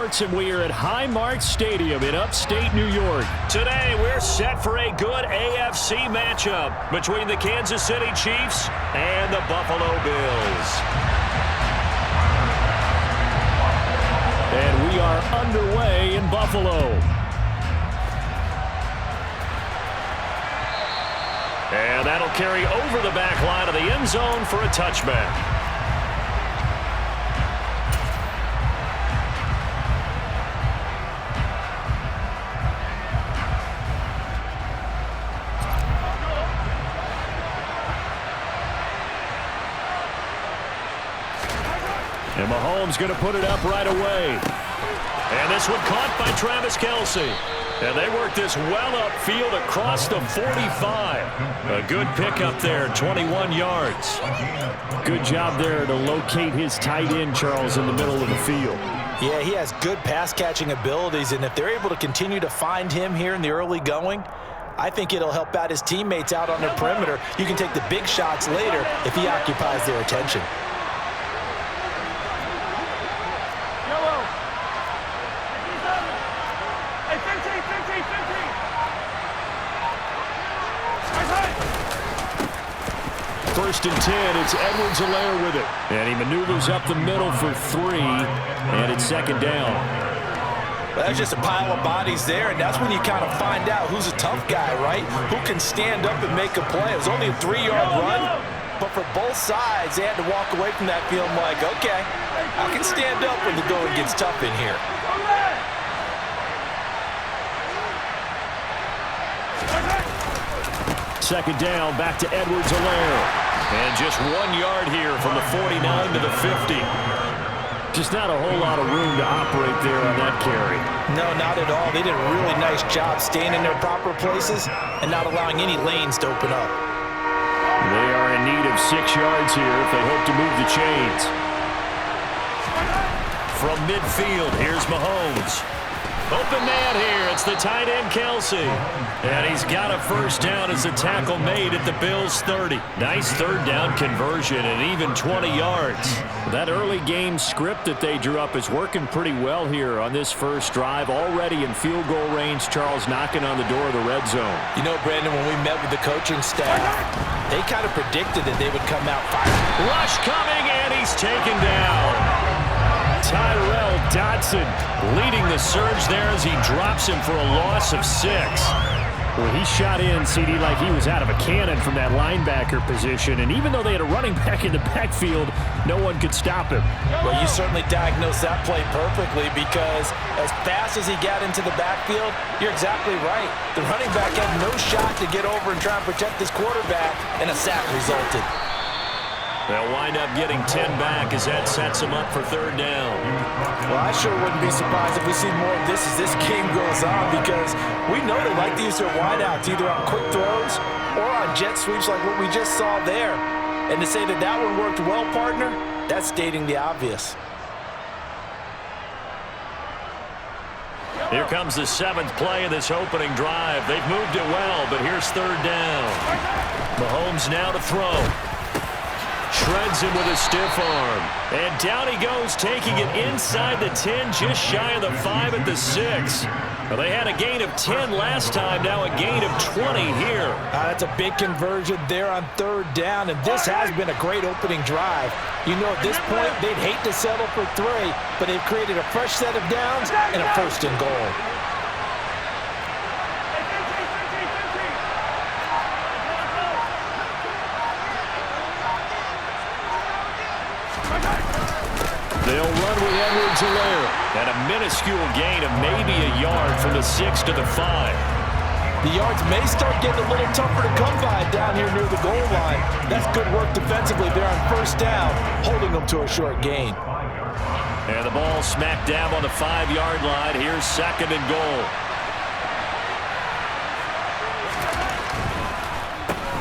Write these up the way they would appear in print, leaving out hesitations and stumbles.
Sports, and we are at Highmark Stadium in upstate New York. Today, we're set for a good AFC matchup between the Kansas City Chiefs and the Buffalo Bills. And we are underway in Buffalo. And that'll carry over the back line of the end zone for a touchback. And Mahomes going to put it up right away. And this one caught by Travis Kelce. And they work this well upfield across the 45. A good pickup there, 21 yards. Good job there to locate his tight end, Charles, in the middle of the field. Yeah, he has good pass-catching abilities, and if they're able to continue to find him here in the early going, I think it'll help out his teammates out on the perimeter. You can take the big shots later if he occupies their attention. First and 10, it's Edwards-Helaire with it. And he maneuvers up the middle for 3, and it's second down. Well, there's just a pile of bodies there, and that's when you kind of find out who's a tough guy, right? Who can stand up and make a play. It was only a 3-yard run, but for both sides, they had to walk away from that feeling like, okay, I can stand up when the going gets tough in here. Second down, back to Edwards-Helaire. And just 1 yard here from the 49 to the 50. Just not a whole lot of room to operate there on that carry. No, not at all. They did a really nice job staying in their proper places and not allowing any lanes to open up. They are in need of 6 yards here if they hope to move the chains. From midfield, here's Mahomes. Open man here. It's the tight end, Kelce. And he's got a first down as the tackle made at the Bills' 30. Nice third down conversion and even 20 yards. That early game script that they drew up is working pretty well here on this first drive. Already in field goal range, Charles knocking on the door of the red zone. You know, Brandon, when we met with the coaching staff, they kind of predicted that they would come out firing. Rush coming, and he's taken down. Tyrell Dodson leading the surge there as he drops him for a loss of 6. Well, he shot in, CD, like he was out of a cannon from that linebacker position. And even though they had a running back in the backfield, no one could stop him. Well, you certainly diagnosed that play perfectly because as fast as he got into the backfield, you're exactly right. The running back had no shot to get over and try and protect his quarterback, and a sack resulted. They'll wind up getting 10 back as that sets them up for third down. Well, I sure wouldn't be surprised if we see more of this as this game goes on because we know they like to use their wideouts either on quick throws or on jet sweeps like what we just saw there. And to say that that one worked well, partner, that's stating the obvious. Here comes the 7th play of this opening drive. They've moved it well, but here's third down. Mahomes now to throw. Shreds him with a stiff arm. And down he goes, taking it inside the 10, just shy of the 5 at the 6. Well, they had a gain of 10 last time, now a gain of 20 here. That's a big conversion there on third down, and this has been a great opening drive. You know, at this point, they'd hate to settle for 3, but they've created a fresh set of downs and a first and goal. They'll run with Edwards-Helaire. And a minuscule gain of maybe a yard from the 6 to the 5. The yards may start getting a little tougher to come by down here near the goal line. That's good work defensively there on first down, holding them to a short gain. And the ball smack dab on the 5-yard line. Here's second and goal.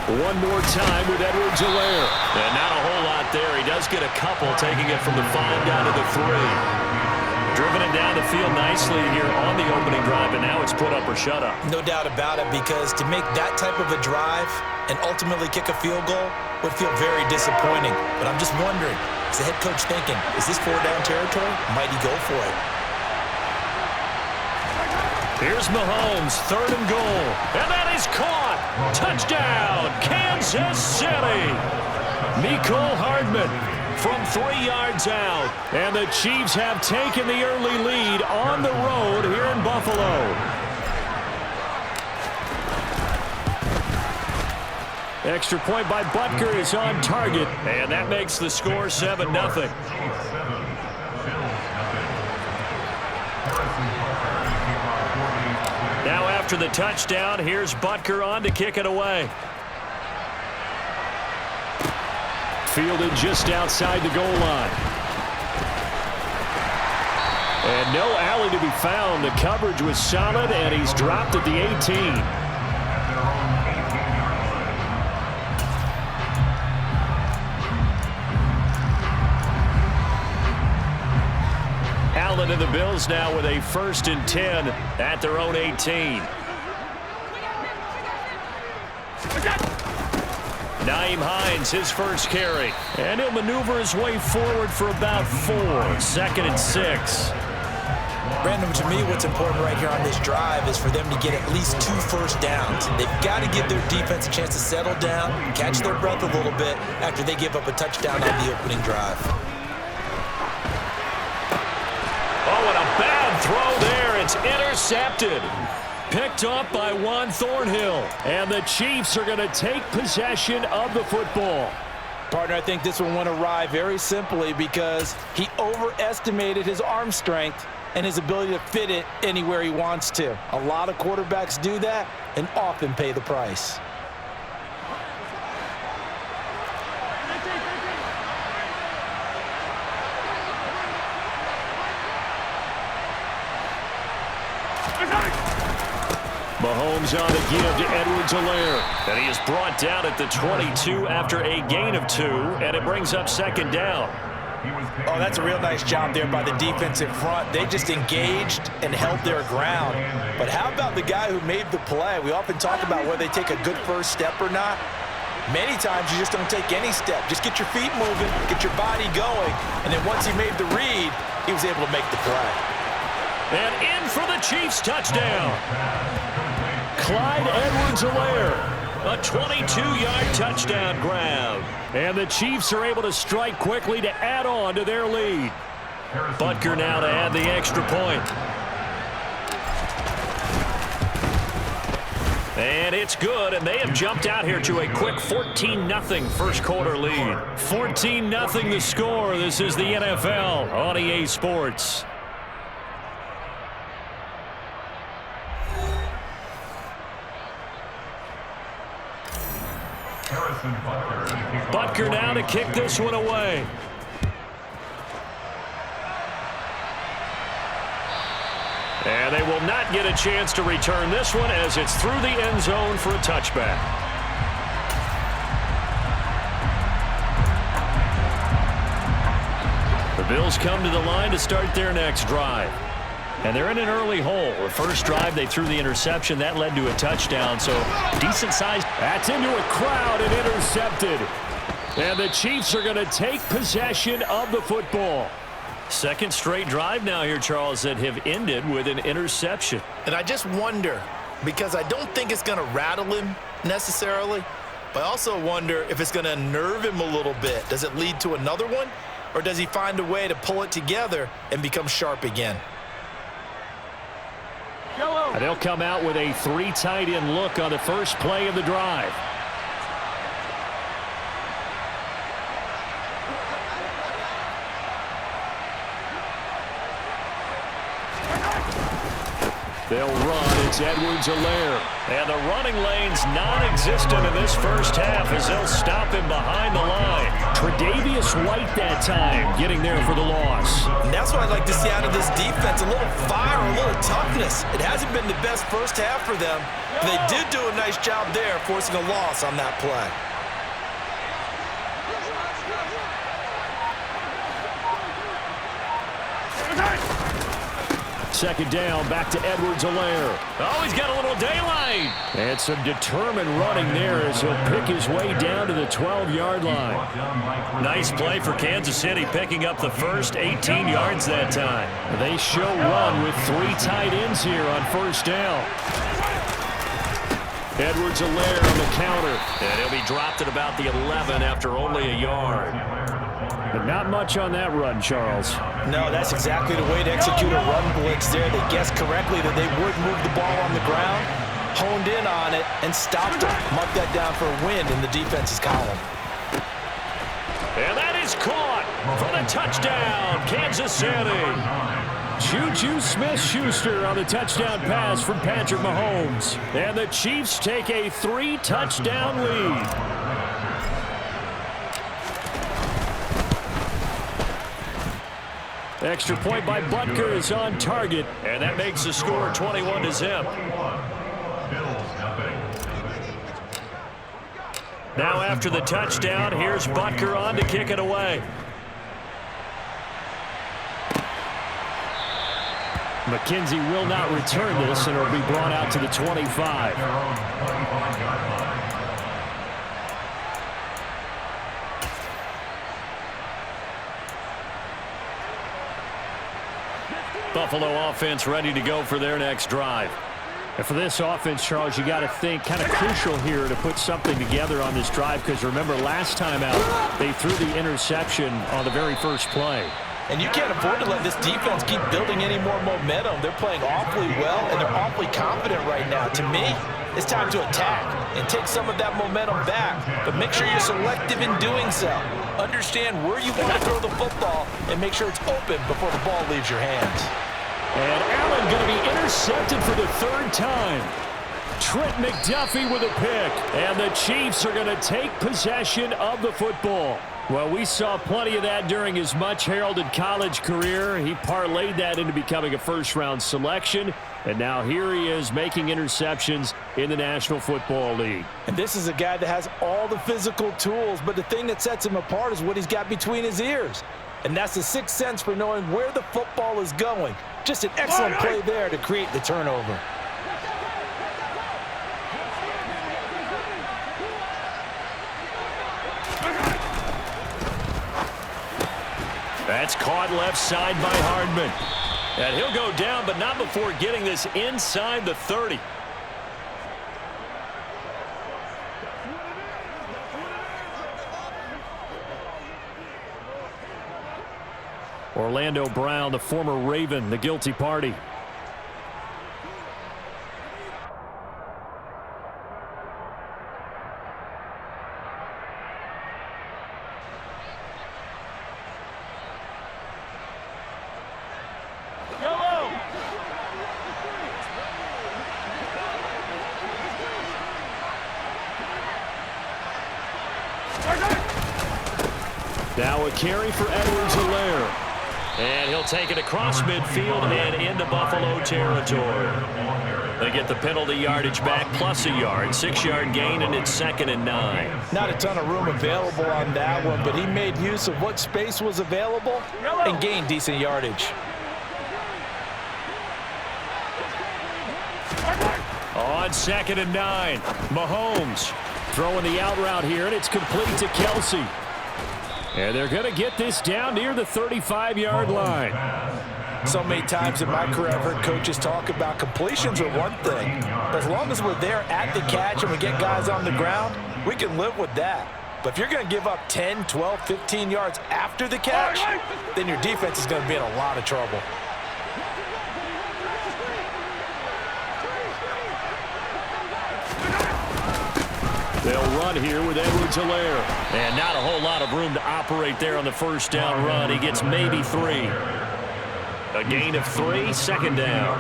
One more time with Edwards-Helaire. And not a whole lot there. He does get a couple, taking it from the 5 down to the 3. Driven it down the field nicely here on the opening drive, and now it's put up or shut up. No doubt about it, because to make that type of a drive and ultimately kick a field goal would feel very disappointing. But I'm just wondering, is the head coach thinking, is this 4-down territory? Might he go for it? Here's Mahomes, 3rd and goal. And that is caught. Touchdown, Kansas City. Mecole Hardman from 3 yards out. And the Chiefs have taken the early lead on the road here in Buffalo. Extra point by Butker is on target. And that makes the score 7-0. Now after the touchdown, here's Butker on to kick it away. Fielded just outside the goal line. And no alley to be found. The coverage was solid, and he's dropped at the 18. Allen and the Bills now with a 1st and 10 at their own 18. Nyheim Hines, his first carry. And he'll maneuver his way forward for about 4. 2nd and 6. Brandon, to me, what's important right here on this drive is for them to get at least 2 first downs. They've got to give their defense a chance to settle down, catch their breath a little bit after they give up a touchdown on the opening drive. Oh, and a bad throw there. It's intercepted. Picked up by Juan Thornhill. And the Chiefs are going to take possession of the football. Partner, I think this one went awry very simply because he overestimated his arm strength and his ability to fit it anywhere he wants to. A lot of quarterbacks do that and often pay the price. Mahomes on the give to Edwards-Helaire. And he is brought down at the 22 after a gain of 2, and it brings up 2nd down. Oh, that's a real nice job there by the defensive front. They just engaged and held their ground. But how about the guy who made the play? We often talk about whether they take a good first step or not. Many times you just don't take any step. Just get your feet moving, get your body going, and then once he made the read, he was able to make the play. And in for the Chiefs touchdown. Clyde Edwards-Helaire, a 22-yard touchdown grab. And the Chiefs are able to strike quickly to add on to their lead. Butker now to add the extra point. And it's good, and they have jumped out here to a quick 14-0 first quarter lead. 14-0 the score. This is the NFL on EA Sports. Butker now to kick this one away. And they will not get a chance to return this one as it's through the end zone for a touchback. The Bills come to the line to start their next drive. And they're in an early hole. The first drive, they threw the interception. That led to a touchdown, so decent size. That's into a crowd and intercepted. And the Chiefs are going to take possession of the football. Second straight drive now here, Charles, that have ended with an interception. And I just wonder, because I don't think it's going to rattle him necessarily, but I also wonder if it's going to nerve him a little bit. Does it lead to another one, or does he find a way to pull it together and become sharp again? And they'll come out with a 3 tight end look on the first play of the drive. They'll run. It's Edwards-Helaire. And the running lane's non-existent in this first half as they'll stop him behind the line. Tre'Davious White that time getting there for the loss. And that's what I'd like to see out of this defense, a little fire, a little toughness. It hasn't been the best first half for them, but they did do a nice job there forcing a loss on that play. Second down, back to Edwards-Helaire. Oh, he's got a little daylight. And some determined running there as he'll pick his way down to the 12-yard line. Nice play for Kansas City, picking up the first 18 yards that time. They show run with 3 tight ends here on first down. Edwards-Helaire on the counter. And he'll be dropped at about the 11 after only a yard. But not much on that run, Charles. No, that's exactly the way to execute a run blitz there. They guessed correctly that they would move the ball on the ground, honed in on it, and stopped them. Mark that down for a win in the defense's column. And that is caught for the touchdown, Kansas City. Juju Smith-Schuster on the touchdown pass from Patrick Mahomes. And the Chiefs take a 3-touchdown lead. Extra point by Butker is on target, and that makes the score 21-0. Now after the touchdown, here's Butker on to kick it away. McKenzie will not return this, and it'll be brought out to the 25. Buffalo offense ready to go for their next drive. And for this offense, Charles, you got to think kind of crucial here to put something together on this drive, because remember last time out they threw the interception on the very first play. And you can't afford to let this defense keep building any more momentum. They're playing awfully well, and they're awfully confident right now. To me, it's time to attack and take some of that momentum back, but make sure you're selective in doing so. Understand where you want to throw the football and make sure it's open before the ball leaves your hands. And Allen going to be intercepted for the 3rd time. Trent McDuffie with a pick, and the Chiefs are going to take possession of the football. Well, we saw plenty of that during his much-heralded college career. He parlayed that into becoming a first-round selection, and now here he is making interceptions in the National Football League. And this is a guy that has all the physical tools, but the thing that sets him apart is what he's got between his ears. And that's the sixth sense for knowing where the football is going. Just an excellent play there to create the turnover. That's caught left side by Hardman. And he'll go down, but not before getting this inside the 30. Orlando Brown, the former Raven, the guilty party. Now a carry for Edwards-Helaire. And he'll take it across midfield and into Buffalo territory. They get the penalty yardage back plus a yard. 6-yard gain, and it's 2nd and 9. Not a ton of room available on that one, but he made use of what space was available and gained decent yardage. On 2nd and 9, Mahomes throwing the out route here, and it's complete to Kelsey. And they're going to get this down near the 35-yard line. So many times in my career, I've heard coaches talk about completions are one thing. But as long as we're there at the catch and we get guys on the ground, we can live with that. But if you're going to give up 10, 12, 15 yards after the catch, then your defense is going to be in a lot of trouble. They'll run here with Edwards-Helaire. And not a whole lot of room to operate there on the first down run. He gets maybe 3. A gain of 3, 2nd down.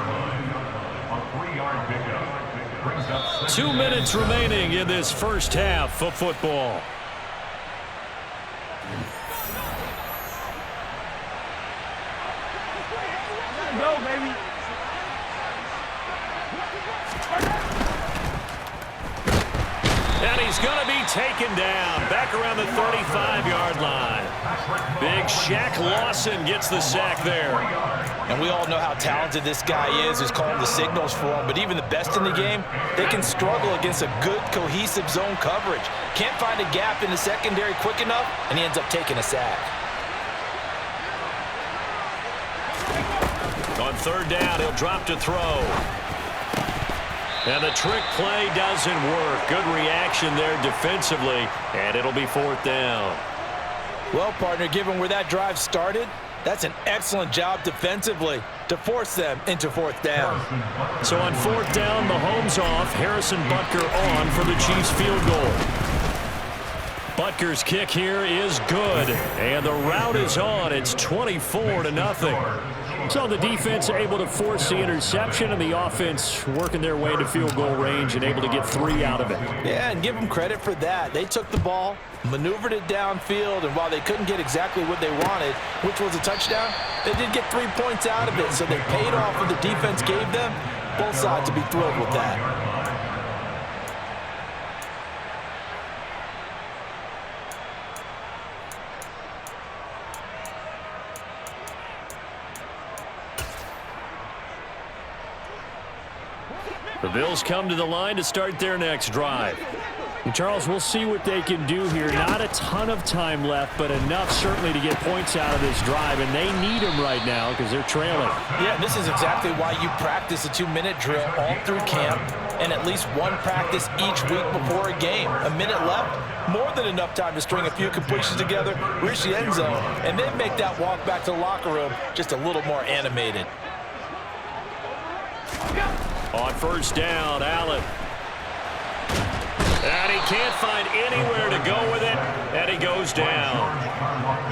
2 minutes remaining in this first half of football. Go, baby. And he's going to be taken down back around the 35-yard line. Big Shaq Lawson gets the sack there. And we all know how talented this guy is who's calling the signals for him. But even the best in the game, they can struggle against a good, cohesive zone coverage. Can't find a gap in the secondary quick enough, and he ends up taking a sack. On third down, he'll drop to throw. And the trick play doesn't work. Good reaction there defensively, and it'll be fourth down. Well, partner, given where that drive started, that's an excellent job defensively to force them into fourth down. So on fourth down, Mahomes off, Harrison Butker on for the Chiefs field goal. Butker's kick here is good, and the route is on. It's 24-0. So the defense able to force the interception, and the offense working their way to field goal range and able to get 3 out of it. Yeah, and give them credit for that. They took the ball, maneuvered it downfield, and while they couldn't get exactly what they wanted, which was a touchdown, they did get 3 points out of it. So they paid off what the defense gave them. Both sides will be thrilled with that. The Bills come to the line to start their next drive. And Charles, we'll see what they can do here. Not a ton of time left, but enough certainly to get points out of this drive, and they need them right now because they're trailing. Yeah, this is exactly why you practice a 2-minute drill all through camp and at least one practice each week before a game. A minute left, more than enough time to string a few completions together, reach the end zone, and then make that walk back to the locker room just a little more animated. On first down, Allen. And he can't find anywhere to go with it, and he goes down.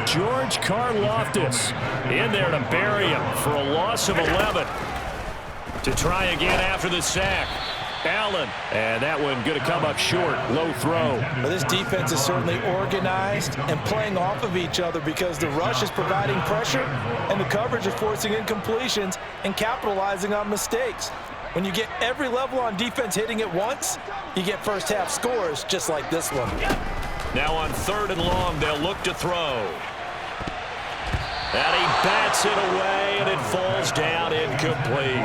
George Karlaftis in there to bury him for a loss of 11. To try again after the sack. Allen, and that one going to come up short. Low throw. Well, this defense is certainly organized and playing off of each other because the rush is providing pressure and the coverage is forcing incompletions and capitalizing on mistakes. When you get every level on defense hitting at once, you get first half scores just like this one. Now on third and long, they'll look to throw. And he bats it away, and it falls down incomplete.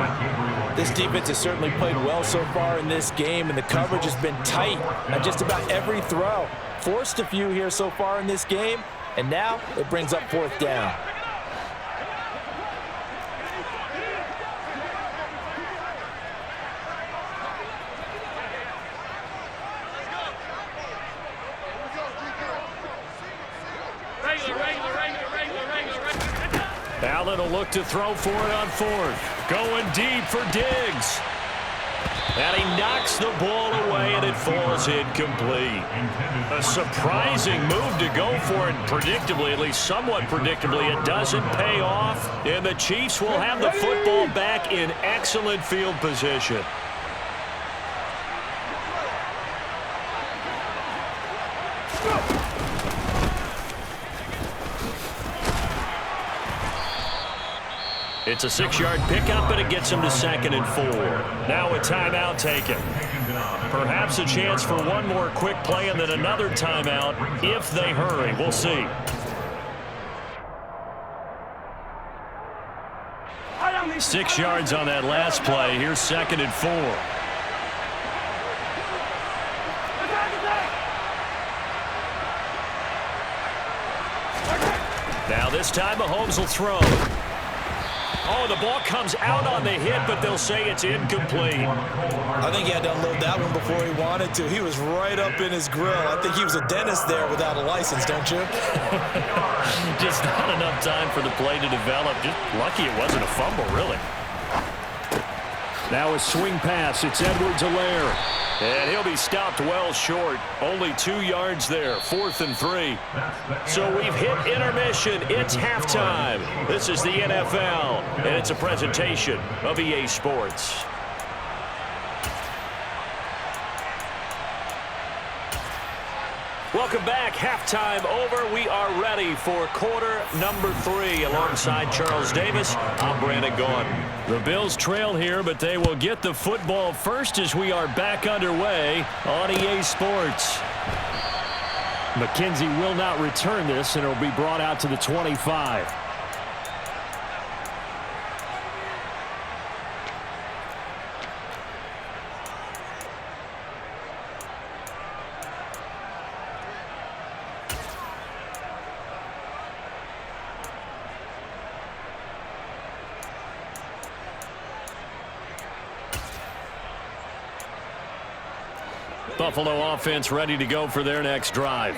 This defense has certainly played well so far in this game, and the coverage has been tight on just about every throw. Forced a few here so far in this game, and now it brings up fourth down. Allen will look to throw for it on fourth. Going deep for Diggs. And he knocks the ball away, and it falls incomplete. A surprising move to go for it. Predictably, at least somewhat predictably, it doesn't pay off. And the Chiefs will have the football back in excellent field position. It's a 6-yard pickup, and it gets him to 2nd and 4. Now a timeout taken. Perhaps a chance for one more quick play and then another timeout if they hurry. We'll see. Six yards on that last play. Here's 2nd and 4. Now this time Mahomes will throw. Oh, the ball comes out on the hit, but they'll say it's incomplete. I think he had to unload that one before he wanted to. He was right up in his grill. I think he was a dentist there without a license, don't you? Just not enough time for the play to develop. Just lucky it wasn't a fumble, really. Now a swing pass. It's Edwards-Helaire. And he'll be stopped well short. Only 2 yards there. 4th and 3. So we've hit intermission. It's halftime. This is the NFL, and it's a presentation of EA Sports. Welcome back. Halftime over. We are ready for quarter number 3. Alongside Charles Davis, I'm Brandon Gaudin. The Bills trail here, but they will get the football first as we are back underway on EA Sports. McKenzie will not return this, and it will be brought out to the 25. Buffalo offense ready to go for their next drive.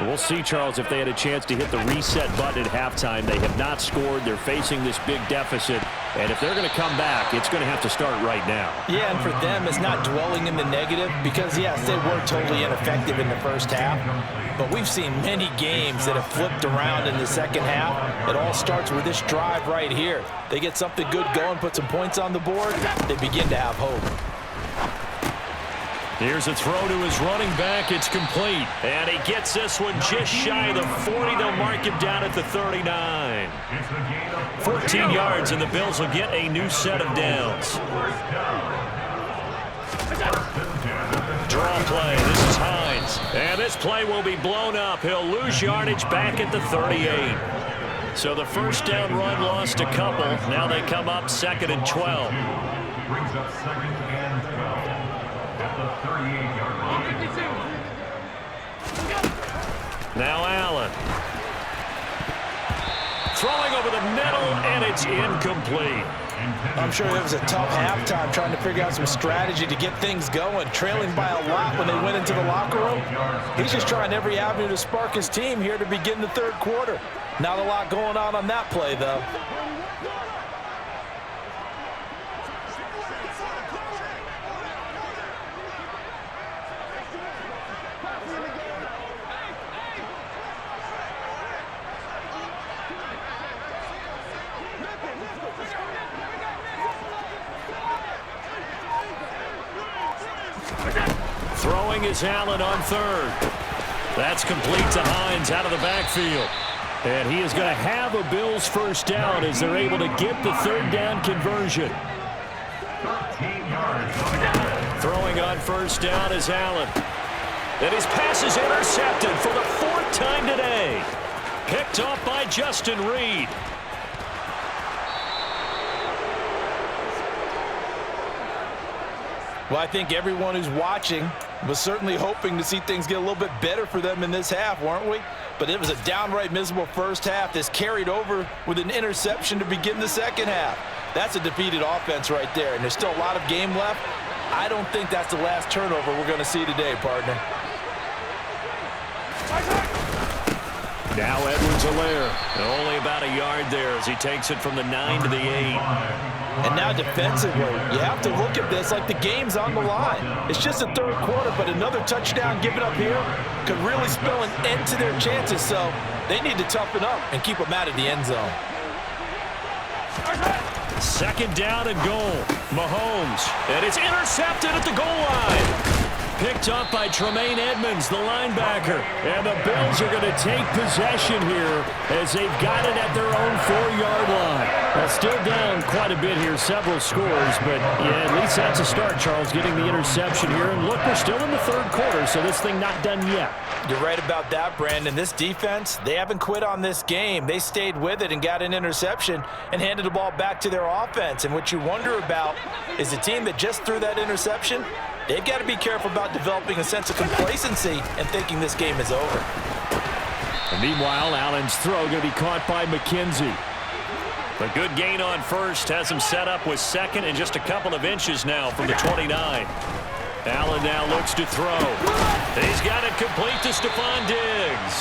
We'll see, Charles, if they had a chance to hit the reset button at halftime. They have not scored. They're facing this big deficit. And if they're going to come back, it's going to have to start right now. Yeah, and for them, it's not dwelling in the negative because, yes, they were totally ineffective in the first half. But we've seen many games that have flipped around in the second half. It all starts with this drive right here. They get something good going, put some points on the board, they begin to have hope. Here's a throw to his running back. It's complete. And he gets this one just shy of the 40. They'll mark him down at the 39. 14 yards, and the Bills will get a new set of downs. Draw play. This is Hines. And this play will be blown up. He'll lose yardage back at the 38. So the first down run lost a couple. Now they come up 2nd and 12. Brings up 2nd and 12 at the 38-yard line. Now Allen. Throwing over the middle, and it's incomplete. I'm sure it was a tough halftime trying to figure out some strategy to get things going, trailing by a lot when they went into the locker room. He's just trying every avenue to spark his team here to begin the third quarter. Not a lot going on that play, though. Throwing is Allen on 3rd. That's complete to Hines out of the backfield. And he is going to have a Bills first down as they're able to get the 3rd down conversion. 13 yards. Throwing on first down is Allen. And his pass is intercepted for the 4th time today. Picked off by Justin Reed. Well, I think everyone who's watching was certainly hoping to see things get a little bit better for them in this half, weren't we? But it was a downright miserable first half. This carried over with an interception to begin the second half. That's a defeated offense right there, and there's still a lot of game left. I don't think that's the last turnover we're going to see today, partner. Now Edwards-Helaire. Only about a yard there as he takes it from the 9 to the 8. And now defensively, you have to look at this like the game's on the line. It's just the third quarter, but another touchdown given up here could really spell an end to their chances. So they need to toughen up and keep them out of the end zone. 2nd down and goal. Mahomes. And it's intercepted at the goal line. Picked up by Tremaine Edmonds, the linebacker. And the Bills are going to take possession here as they've got it at their own 4-yard line. Well, still down quite a bit here, several scores, but yeah, at least that's a start, Charles, getting the interception here. And look, we're still in the third quarter, so this thing not done yet. You're right about that, Brandon. This defense, they haven't quit on this game. They stayed with it and got an interception and handed the ball back to their offense. And what you wonder about is the team that just threw that interception, they've got to be careful about developing a sense of complacency and thinking this game is over. And meanwhile, Allen's throw going to be caught by McKenzie. A good gain on first has him set up with 2nd and just a couple of inches now from the 29. Allen now looks to throw. He's got it complete to Stephon Diggs.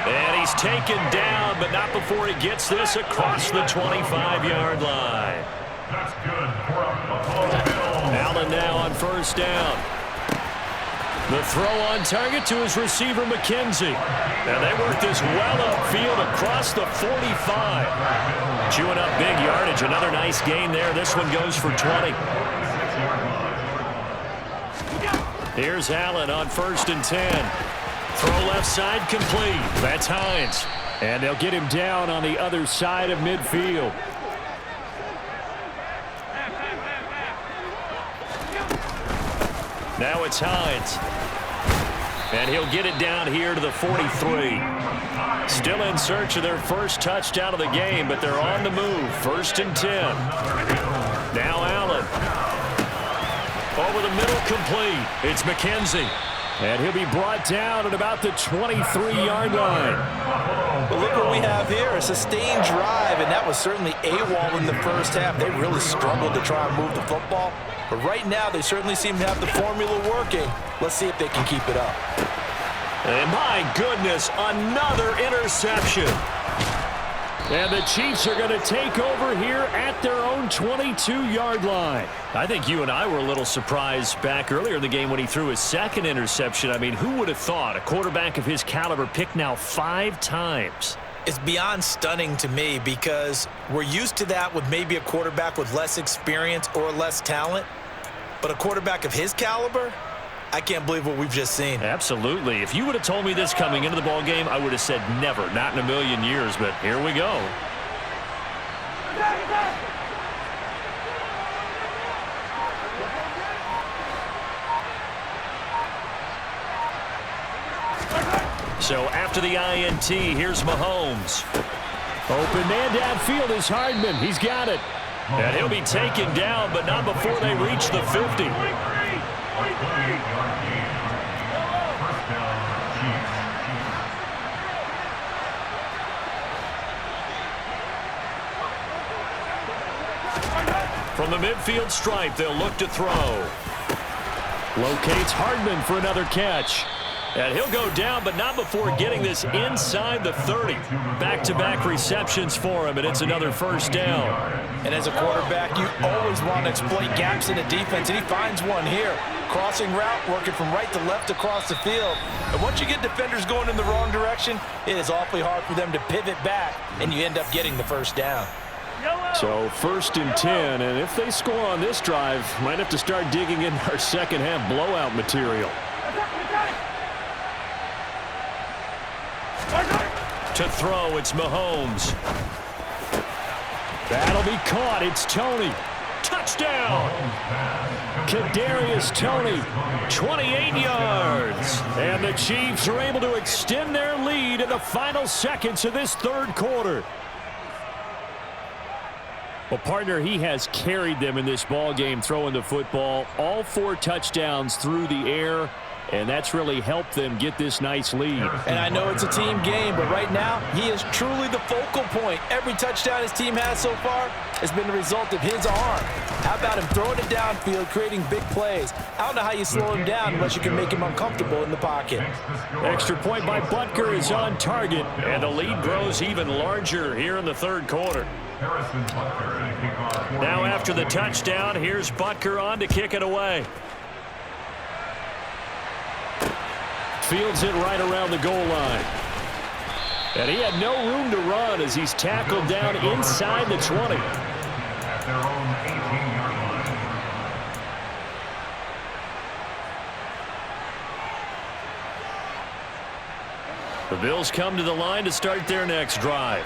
And he's taken down, but not before he gets this across the 25-yard line. That's good for a Buffalo Bills. Allen now on first down. The throw on target to his receiver, McKenzie. And they work this well upfield across the 45. Chewing up big yardage. Another nice gain there. This one goes for 20. Here's Allen on 1st and 10. Throw left side complete. That's Hines. And they'll get him down on the other side of midfield. Now it's Hines. And he'll get it down here to the 43. Still in search of their first touchdown of the game, but they're on the move. 1st and 10. Now Allen. Over the middle complete. It's McKenzie. And he'll be brought down at about the 23-yard line. But look what we have here, a sustained drive, and that was certainly AWOL in the first half. They really struggled to try and move the football. But right now, they certainly seem to have the formula working. Let's see if they can keep it up. And my goodness, another interception. And the Chiefs are going to take over here at their own 22-yard line. I think you and I were a little surprised back earlier in the game when he threw his second interception. I mean, who would have thought a quarterback of his caliber picked now 5 times? It's beyond stunning to me because we're used to that with maybe a quarterback with less experience or less talent. But a quarterback of his caliber, I can't believe what we've just seen. Absolutely. If you would have told me this coming into the ball game, I would have said never, not in a million years. But here we go. So after the INT, here's Mahomes. Open man downfield is Hardman. He's got it. And he'll be taken down, but not before they reach the 50. From the midfield stripe, they'll look to throw. Locates Hardman for another catch. And he'll go down, but not before getting this inside the 30. Back-to-back receptions for him, and it's another first down. And as a quarterback, you always want to exploit gaps in the defense, and he finds one here. Crossing route, working from right to left across the field. And once you get defenders going in the wrong direction, it is awfully hard for them to pivot back, and you end up getting the first down. So 1st and 10, and if they score on this drive, might have to start digging in our second half blowout material. To throw, it's Mahomes. That'll be caught. It's Tony. Touchdown! Kadarius Toney, 28 yards. And the Chiefs are able to extend their lead in the final seconds of this third quarter. Well, partner, he has carried them in this ball game throwing the football. All 4 touchdowns through the air, and that's really helped them get this nice lead. And I know it's a team game, but right now, he is truly the focal point. Every touchdown his team has so far has been the result of his arm. How about him throwing it downfield, creating big plays? I don't know how you slow him down unless you can make him uncomfortable in the pocket. Extra point by Butker is on target, and the lead grows even larger here in the third quarter. Now after the touchdown, here's Butker on to kick it away. Fields it right around the goal line. And he had no room to run as he's tackled down inside the 20. At their own 18-yard line. The Bills come to the line to start their next drive.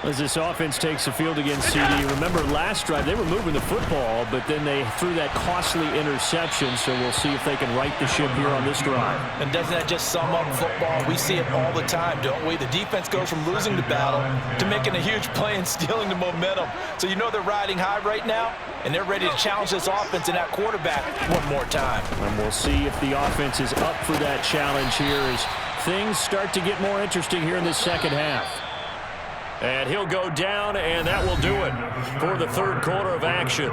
As this offense takes the field against CD, remember last drive they were moving the football, but then they threw that costly interception, so we'll see if they can right the ship here on this drive. And doesn't that just sum up football? We see it all the time, don't we? The defense goes from losing the battle to making a huge play and stealing the momentum. So you know they're riding high right now, and they're ready to challenge this offense and that quarterback one more time. And we'll see if the offense is up for that challenge here as things start to get more interesting here in this second half. And he'll go down, and that will do it for the third quarter of action.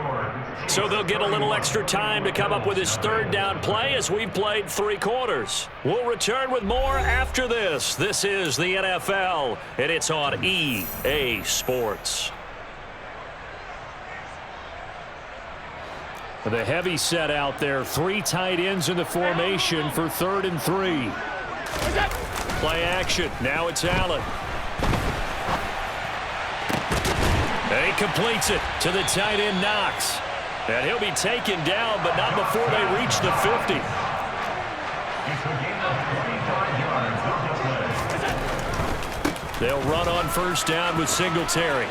So they'll get a little extra time to come up with his third down play as we've played 3 quarters. We'll return with more after this. This is the NFL, and it's on EA Sports. The heavy set out there. 3 tight ends in the formation for 3rd and 3. Play action. Now it's Allen. And he completes it to the tight end, Knox. And he'll be taken down, but not before they reach the 50. They'll run on first down with Singletary.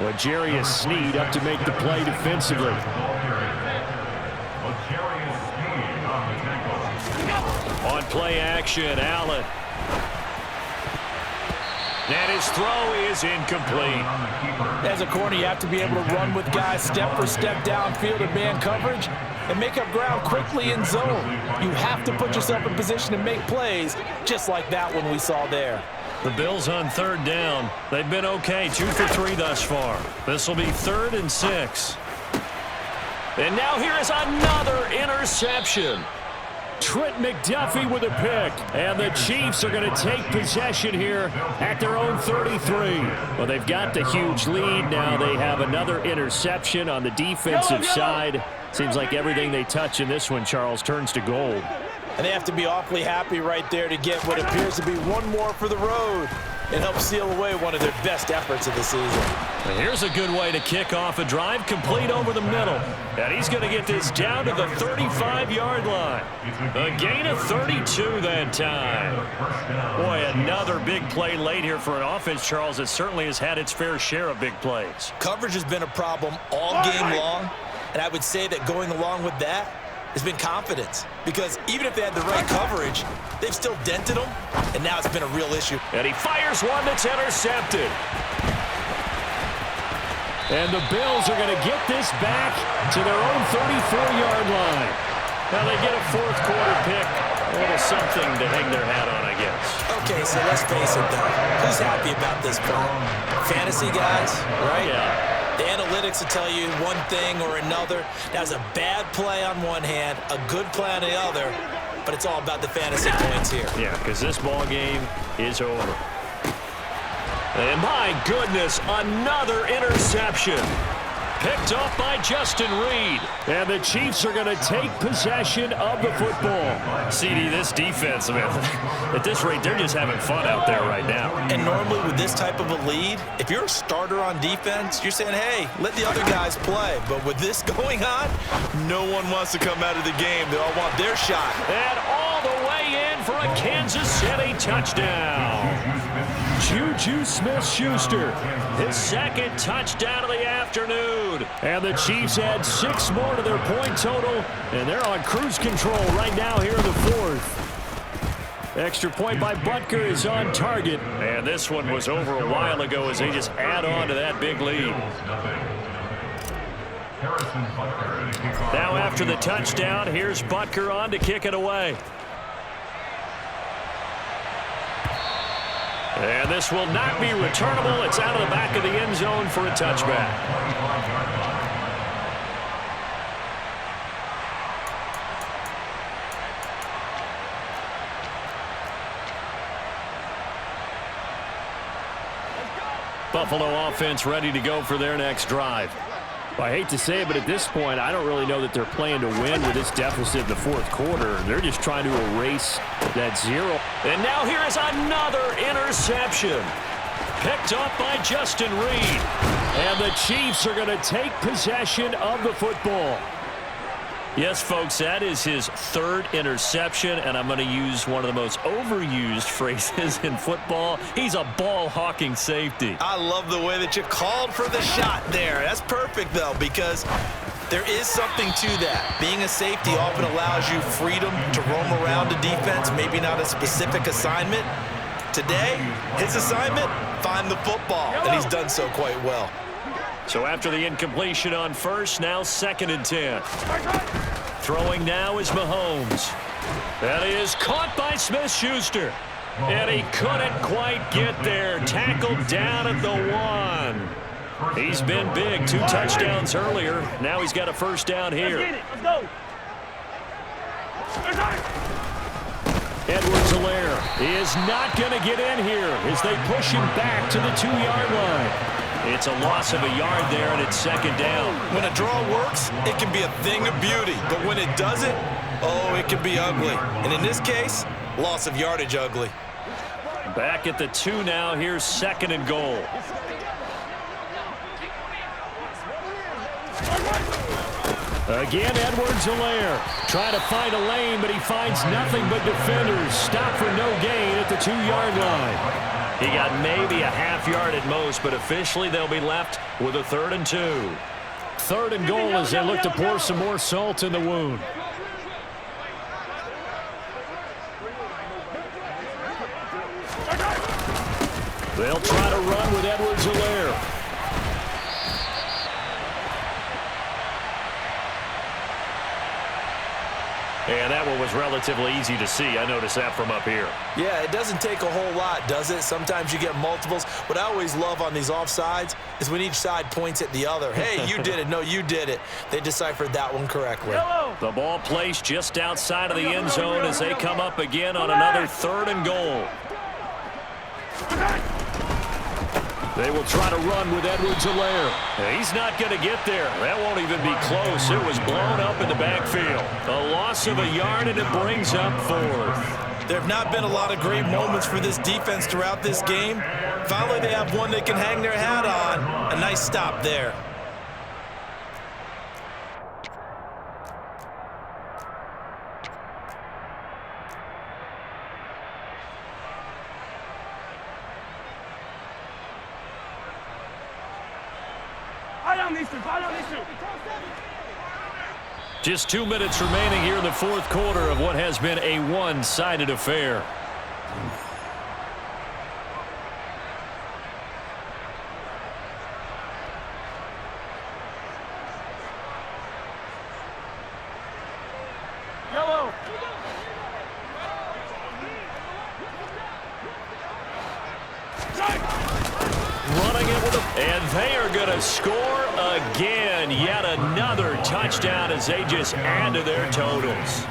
L'Jarius Sneed up to make the play defensively. On play action, Allen. And his throw is incomplete. As a corner, you have to be able to run with guys step for step downfield in man coverage and make up ground quickly in zone. You have to put yourself in position to make plays, just like that one we saw there. The Bills on third down. They've been okay, 2 for 3 thus far. This will be 3rd and 6. And now here is another interception. Trent McDuffie with a pick. And the Chiefs are going to take possession here at their own 33. Well, they've got the huge lead. Now they have another interception on the defensive side. Seems like everything they touch in this one, Charles, turns to gold. And they have to be awfully happy right there to get what appears to be one more for the road and help seal away one of their best efforts of the season. And here's a good way to kick off a drive, complete over the middle. And he's going to get this down to the 35-yard line. A gain of 32 that time. Boy, another big play late here for an offense, Charles, that certainly has had its fair share of big plays. Coverage has been a problem all game long, and I would say that going along with that has been confidence, because even if they had the right coverage, they've still dented them, and now it's been a real issue. And he fires one that's intercepted. And the Bills are going to get this back to their own 34-yard line. Now they get a fourth quarter pick. A little something to hang their hat on, I guess. Okay, so let's face it, though. Who's happy about this play? Fantasy guys, right? Yeah. The analytics will tell you one thing or another. That was a bad play on one hand, a good play on the other, but it's all about the fantasy points here. Yeah, because this ball game is over. And my goodness, another interception. Picked off by Justin Reed. And the Chiefs are going to take possession of the football. CD, this defense, man, at this rate, they're just having fun out there right now. And normally with this type of a lead, if you're a starter on defense, you're saying, hey, let the other guys play. But with this going on, no one wants to come out of the game. They all want their shot. And all the way in for a Kansas City touchdown. Juju Smith-Schuster, his second touchdown of the afternoon. And the Chiefs add 6 more to their point total, and they're on cruise control right now here in the fourth. Extra point by Butker is on target. And this one was over a while ago as they just add on to that big lead. Now after the touchdown, here's Butker on to kick it away. And this will not be returnable. It's out of the back of the end zone for a touchback. Buffalo offense ready to go for their next drive. Well, I hate to say it, but at this point, I don't really know that they're playing to win with this deficit in the fourth quarter. They're just trying to erase that 0. And now here is another interception. Picked up by Justin Reed. And the Chiefs are going to take possession of the football. Yes, folks, that is his 3rd interception, and I'm going to use one of the most overused phrases in football. He's a ball-hawking safety. I love the way that you called for the shot there. That's perfect, though, because there is something to that. Being a safety often allows you freedom to roam around a defense, maybe not a specific assignment. Today, his assignment, find the football, and he's done so quite well. So after the incompletion on first, now 2nd and 10. Throwing now is Mahomes. That is caught by Smith-Schuster. And he couldn't quite get there. Tackled down at the 1. He's been big. 2 touchdowns earlier. Now he's got a first down here. Let's go. Edwards-Helaire is not going to get in here as they push him back to the 2-yard line. It's a loss of a yard there, and it's 2nd down. When a draw works, it can be a thing of beauty. But when it doesn't, oh, it can be ugly. And in this case, loss of yardage ugly. Back at the 2 now. Here's 2nd and goal. Again, Edwards-Helaire trying to find a lane, but he finds nothing but defenders. Stop for no gain at the 2-yard line. He got maybe a half yard at most, but officially they'll be left with a 3rd and 2. 3rd and goal as they look to pour some more salt in the wound. They'll try to run with Edwards-Helaire. And that one was relatively easy to see. I noticed that from up here. Yeah, it doesn't take a whole lot, does it? Sometimes you get multiples. What I always love on these offsides is when each side points at the other. Hey, you did it. No, you did it. They deciphered that one correctly. The ball placed just outside of the end zone as they come up again on another 3rd and goal. They will try to run with Edwards-Helaire. He's not going to get there. That won't even be close. It was blown up in the backfield. A loss of a yard, and it brings up 4th. There have not been a lot of great moments for this defense throughout this game. Finally, they have one they can hang their hat on. A nice stop there. Just 2 minutes remaining here in the 4th quarter of what has been a one-sided affair. Yellow. Running it with a... And they are going to score again. Yet another touchdown as they just add to their totals.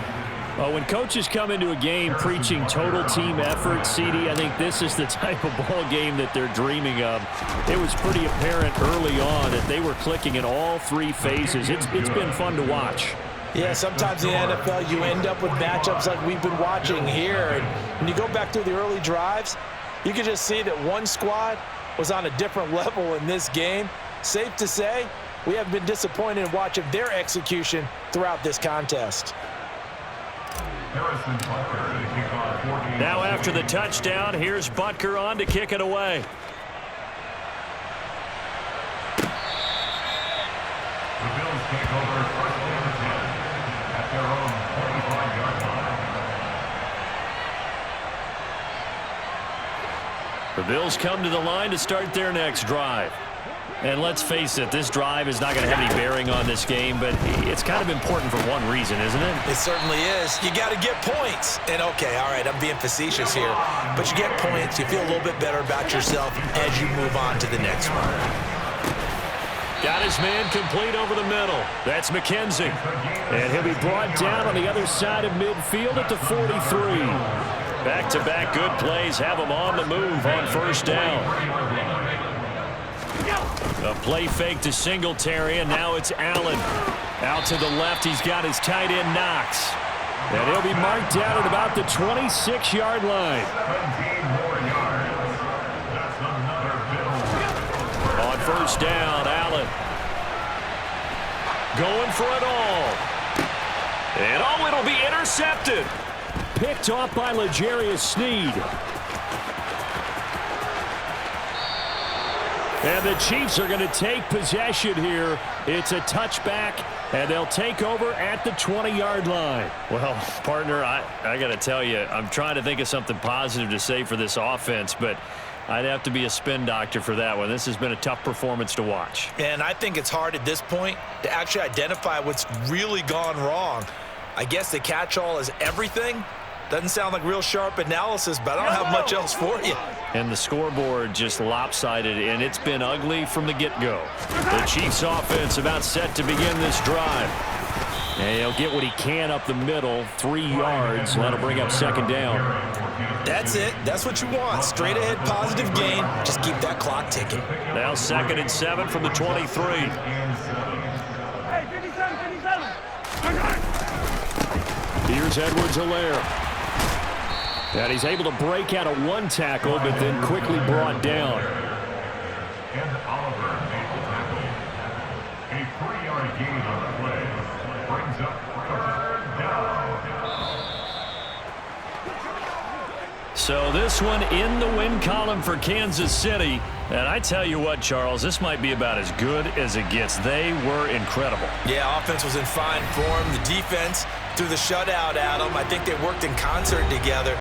When coaches come into a game preaching total team effort, CD, I think this is the type of ball game that they're dreaming of. It was pretty apparent early on that they were clicking in all 3 phases. It's been fun to watch. Yeah, sometimes in the NFL you end up with matchups like we've been watching here. And when you go back through the early drives, you can just see that one squad was on a different level in this game. Safe to say, we haven't been disappointed in watching their execution throughout this contest. Now after the touchdown, here's Butker on to kick it away. The Bills take over 1st and 10 at their own 25-yard line. The Bills come to the line to start their next drive. And let's face it, this drive is not going to have any bearing on this game, but it's kind of important for one reason, isn't it? It certainly is. You got to get points. And, okay, all right, I'm being facetious here. But you get points, you feel a little bit better about yourself as you move on to the next one. Got his man complete over the middle. That's McKenzie. And he'll be brought down on the other side of midfield at the 43. Back-to-back good plays have him on the move on 1st down. A play fake to Singletary, and now it's Allen. Out to the left, he's got his tight end Knox. And he'll be marked down at about the 26-yard line. 17 more yards. That's another Bill. On 1st down, Allen. Going for it all. And it'll be intercepted. Picked off by L'Jarius Sneed. And the Chiefs are going to take possession here. It's a touchback, and they'll take over at the 20-yard line. Well, partner, I got to tell you, I'm trying to think of something positive to say for this offense, but I'd have to be a spin doctor for that one. This has been a tough performance to watch. And I think it's hard at this point to actually identify what's really gone wrong. I guess the catch-all is everything. Doesn't sound like real sharp analysis, but I don't have much else for you. And the scoreboard just lopsided, and it's been ugly from the get-go. The Chiefs offense about set to begin this drive. And he'll get what he can up the middle, 3 yards. That'll bring up 2nd down. That's it. That's what you want. Straight ahead, positive gain. Just keep that clock ticking. Now 2nd and 7 from the 23. Hey, 57, 57. Here's Edwards-Helaire. And he's able to break out of one tackle, but then quickly brought down. And Oliver made the tackle. A 3-yard gain on the play brings up 3rd down. So this one in the win column for Kansas City. And I tell you what, Charles, this might be about as good as it gets. They were incredible. Yeah, offense was in fine form. The defense through the shutout, Adam, I think they worked in concert together.